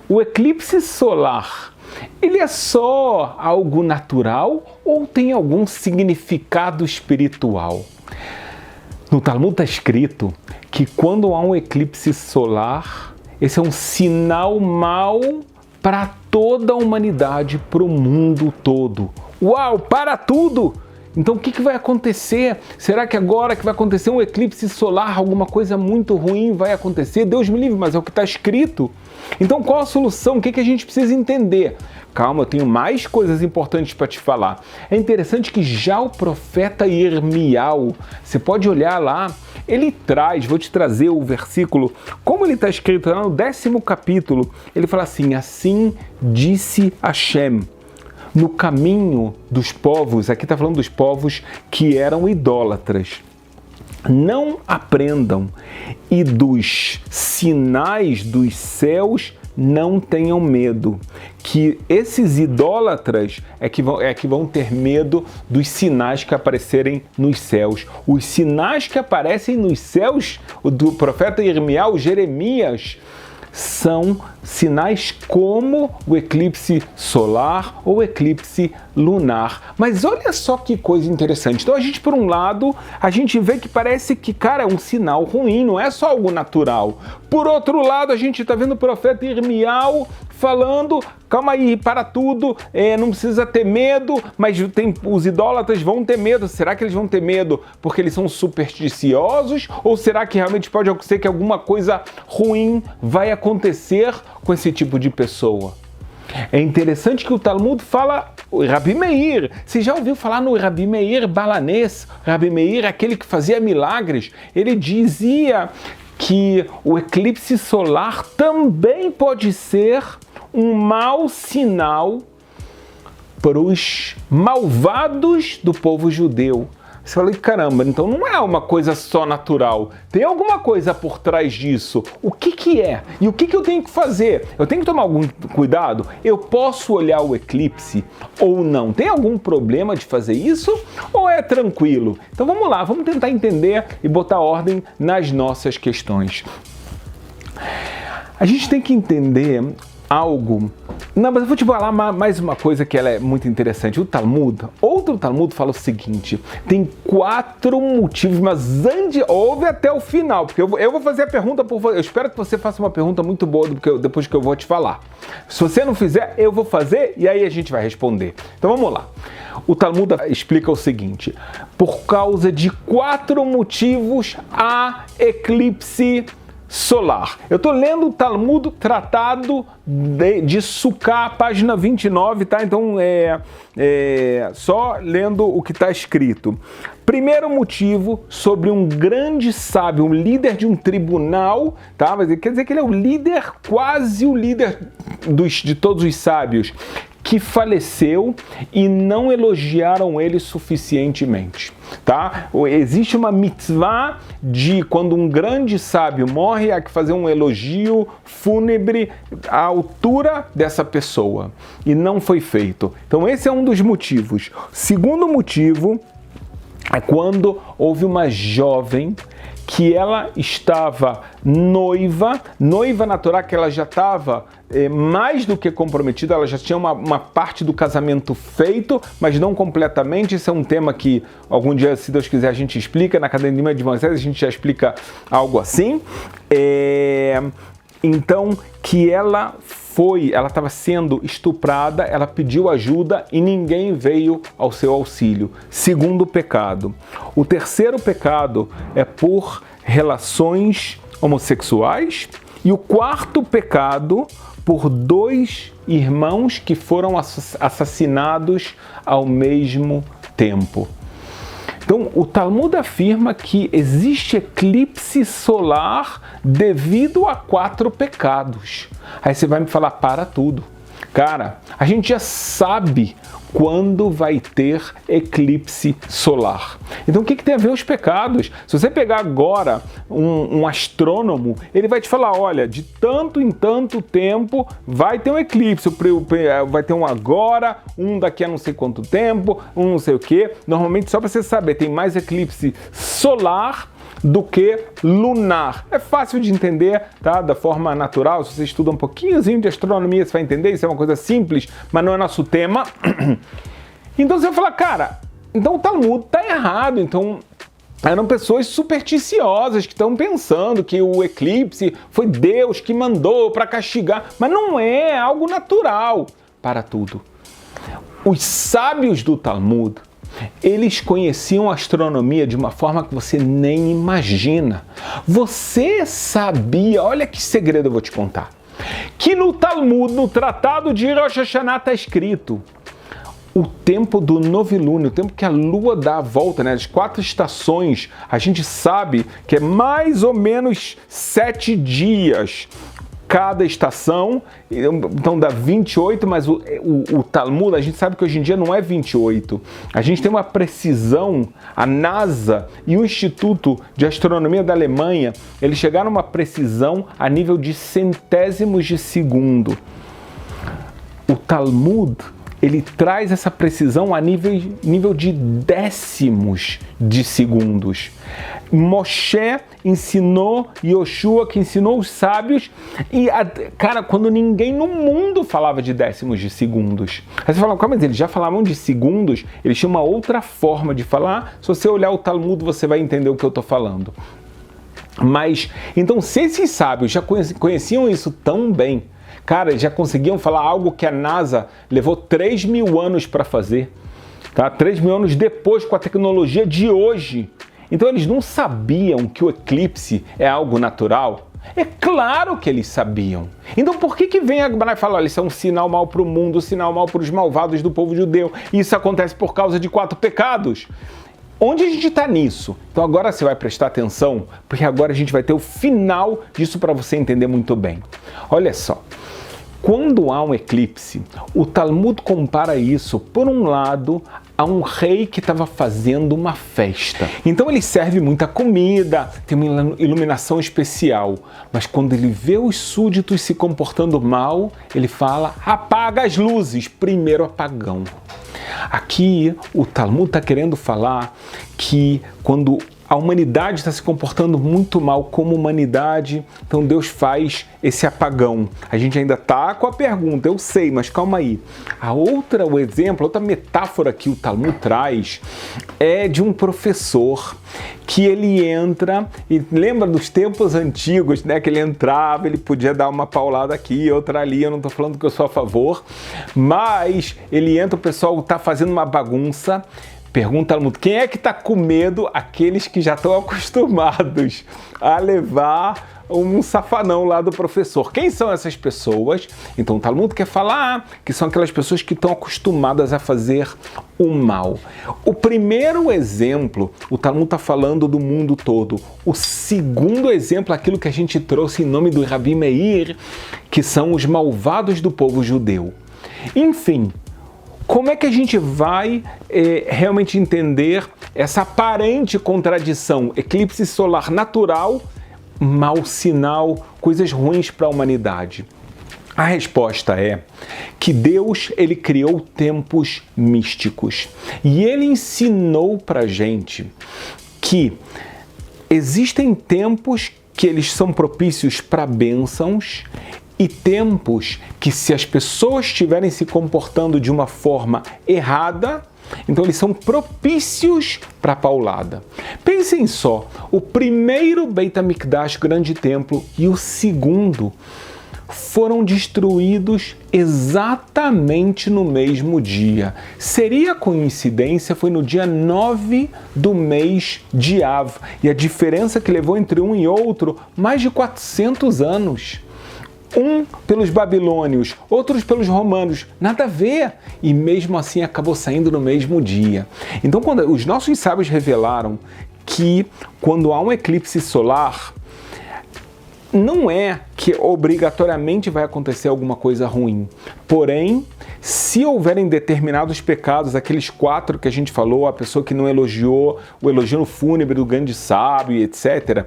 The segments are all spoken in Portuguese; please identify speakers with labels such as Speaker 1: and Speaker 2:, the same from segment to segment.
Speaker 1: o eclipse solar, ele é só algo natural ou tem algum significado espiritual? No Talmud está escrito que quando há um eclipse solar, esse é um sinal mau para toda a humanidade, para o mundo todo. Uau, para tudo! Então o que vai acontecer? Será que agora que vai acontecer um eclipse solar, alguma coisa muito ruim vai acontecer? Deus me livre, mas é o que está escrito. Então qual a solução? O que a gente precisa entender? Calma, eu tenho mais coisas importantes para te falar. É interessante que já o profeta Irmial, você pode olhar lá, ele traz, vou te trazer o versículo, como ele está escrito lá no 10º capítulo, ele fala assim: assim disse Hashem, no caminho dos povos, aqui está falando dos povos que eram idólatras, não aprendam, e dos sinais dos céus não tenham medo, que esses idólatras é que vão ter medo dos sinais que aparecerem nos céus. Os sinais que aparecem nos céus do profeta Irmial, Jeremias, são sinais como o eclipse solar ou eclipse lunar. Mas olha só que coisa interessante. Então a gente, por um lado, a gente vê que parece que, cara, é um sinal ruim, não é só algo natural. Por outro lado, a gente está vendo o profeta Irmial falando: calma aí, para tudo, não precisa ter medo, mas os idólatras vão ter medo. Será que eles vão ter medo porque eles são supersticiosos? Ou será que realmente pode acontecer que alguma coisa ruim vai acontecer com esse tipo de pessoa? É interessante que o Talmud fala, o Rabi Meir, você já ouviu falar no Rabi Meir balanês? Rabi Meir, aquele que fazia milagres, ele dizia que o eclipse solar também pode ser um mau sinal para os malvados do povo judeu. Você fala: caramba, então não é uma coisa só natural, tem alguma coisa por trás disso. O que é? E o que eu tenho que fazer? Eu tenho que tomar algum cuidado? Eu posso olhar o eclipse ou não? Tem algum problema de fazer isso ou é tranquilo? Então vamos lá, vamos tentar entender e botar ordem nas nossas questões. A gente tem que entender algo. Não, mas eu vou te falar mais uma coisa que ela é muito interessante. O Talmud, outro Talmud fala o seguinte: tem 4 motivos, mas ouve até o final, porque eu vou fazer a pergunta por você. Eu espero que você faça uma pergunta muito boa depois que eu vou te falar. Se você não fizer, eu vou fazer e aí a gente vai responder. Então vamos lá. O Talmud explica o seguinte: por causa de 4 motivos há eclipse solar. Eu estou lendo o Talmud, tratado de Sukkah, página 29, tá? Então só lendo o que está escrito. Primeiro motivo, sobre um grande sábio, um líder de um tribunal, tá? Mas quer dizer que ele é o líder, quase o líder de todos os sábios, que faleceu e não elogiaram ele suficientemente, tá? Existe uma mitzvah de quando um grande sábio morre, há que fazer um elogio fúnebre à altura dessa pessoa, e não foi feito. Então esse é um dos motivos. Segundo motivo é quando houve uma jovem que ela estava noiva na Torá, que ela já estava mais do que comprometida, ela já tinha uma parte do casamento feito, mas não completamente. Esse é um tema que algum dia, se Deus quiser, a gente explica, na Academia de Moisés a gente já explica algo assim. Então, que ela estava sendo estuprada, ela pediu ajuda e ninguém veio ao seu auxílio. Segundo pecado. O terceiro pecado é por relações homossexuais. E o quarto pecado, por 2 irmãos que foram assassinados ao mesmo tempo. Então, o Talmud afirma que existe eclipse solar devido a 4 pecados. Aí você vai me falar: para tudo. Cara, a gente já sabe quando vai ter eclipse solar. Então o que tem a ver os pecados? Se você pegar agora um astrônomo, ele vai te falar: olha, de tanto em tanto tempo vai ter um eclipse, vai ter um agora, um daqui a não sei quanto tempo, um não sei o que. Normalmente, só para você saber, tem mais eclipse solar do que lunar. É fácil de entender, tá? Da forma natural. Se você estuda um pouquinhozinho de astronomia, você vai entender. Isso é uma coisa simples, mas não é nosso tema. Então você vai falar, cara, então o Talmud está errado. Então eram pessoas supersticiosas que estão pensando que o eclipse foi Deus que mandou para castigar. Mas não é algo natural para tudo. Os sábios do Talmud, eles conheciam a astronomia de uma forma que você nem imagina. Você sabia, olha que segredo eu vou te contar, que no Talmud, no Tratado de Rosh Hashanah, está escrito o tempo do novilúnio, o tempo que a lua dá a volta, né? As 4 estações, a gente sabe que é mais ou menos 7 dias cada estação, então dá 28, mas o Talmud, a gente sabe que hoje em dia não é 28. A gente tem uma precisão, a NASA e o Instituto de Astronomia da Alemanha, eles chegaram a uma precisão a nível de centésimos de segundo. O Talmud, ele traz essa precisão a nível de décimos de segundos. Moshe ensinou, Yoshua que ensinou os sábios, e, cara, quando ninguém no mundo falava de décimos de segundos. Aí você fala, calma, mas eles já falavam de segundos, eles tinham uma outra forma de falar. Se você olhar o Talmud, você vai entender o que eu estou falando. Mas, então, se esses sábios já conheciam isso tão bem, cara, eles já conseguiam falar algo que a NASA levou 3.000 anos para fazer, tá? 3.000 anos depois, com a tecnologia de hoje. Então eles não sabiam que o eclipse é algo natural? É claro que eles sabiam. Então por que vem a Gemara e fala, olha, isso é um sinal mau para o mundo, um sinal mau para os malvados do povo judeu, e isso acontece por causa de 4 pecados? Onde a gente está nisso? Então agora você vai prestar atenção, porque agora a gente vai ter o final disso para você entender muito bem. Olha só. Quando há um eclipse, o Talmud compara isso, por um lado, a um rei que estava fazendo uma festa. Então ele serve muita comida, tem uma iluminação especial, mas quando ele vê os súditos se comportando mal, ele fala, apaga as luzes, primeiro apagão. Aqui o Talmud está querendo falar que quando a humanidade está se comportando muito mal como humanidade, então Deus faz esse apagão. A gente ainda está com a pergunta, eu sei, mas calma aí. O exemplo, outra metáfora que o Talmud traz é de um professor que ele entra, e lembra dos tempos antigos, né? Que ele entrava, ele podia dar uma paulada aqui, outra ali, eu não estou falando que eu sou a favor, mas ele entra, o pessoal está fazendo uma bagunça. Pergunta Talmud, quem é que está com medo? Aqueles que já estão acostumados a levar um safanão lá do professor. Quem são essas pessoas? Então o Talmud quer falar que são aquelas pessoas que estão acostumadas a fazer o mal. O primeiro exemplo, o Talmud está falando do mundo todo. O segundo exemplo, aquilo que a gente trouxe em nome do Rabi Meir, que são os malvados do povo judeu. Enfim, como é que a gente vai realmente entender essa aparente contradição? Eclipse solar natural, mau sinal, coisas ruins para a humanidade. A resposta é que Deus, ele criou tempos místicos e ele ensinou para a gente que existem tempos que eles são propícios para bênçãos e tempos que, se as pessoas estiverem se comportando de uma forma errada, então eles são propícios para a paulada. Pensem só, o primeiro Beit HaMikdash, grande templo, e o segundo foram destruídos exatamente no mesmo dia. Seria coincidência? Foi no dia 9 do mês de Av. E a diferença que levou entre um e outro, mais de 400 anos. Um pelos babilônios, outros pelos romanos, nada a ver. E mesmo assim acabou saindo no mesmo dia. Então, quando os nossos sábios revelaram que quando há um eclipse solar, não é que obrigatoriamente vai acontecer alguma coisa ruim. Porém, se houverem determinados pecados, aqueles 4 que a gente falou, a pessoa que não elogiou, o elogio fúnebre do grande sábio, etc.,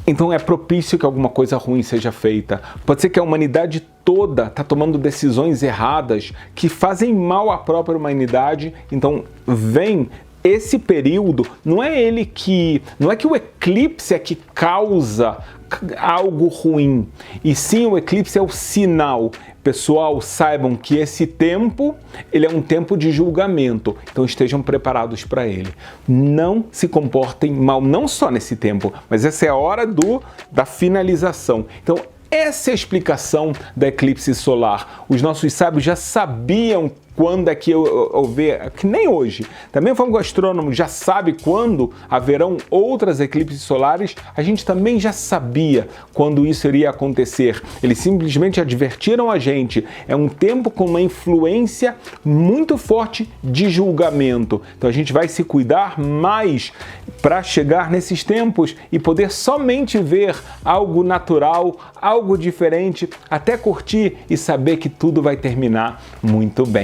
Speaker 1: então é propício que alguma coisa ruim seja feita. Pode ser que a humanidade toda está tomando decisões erradas que fazem mal à própria humanidade. Então vem esse período não é que o eclipse é que causa algo ruim, e sim o eclipse é o sinal. Pessoal, saibam que esse tempo, ele é um tempo de julgamento, então estejam preparados para ele. Não se comportem mal, não só nesse tempo, mas essa é a hora da finalização. Então, essa é a explicação da eclipse solar. Os nossos sábios já sabiam quando é que houver, que nem hoje. Também o Fango Astrônomo já sabe quando haverão outras eclipses solares. A gente também já sabia quando isso iria acontecer. Eles simplesmente advertiram a gente. É um tempo com uma influência muito forte de julgamento. Então a gente vai se cuidar mais para chegar nesses tempos e poder somente ver algo natural, algo diferente, até curtir e saber que tudo vai terminar muito bem.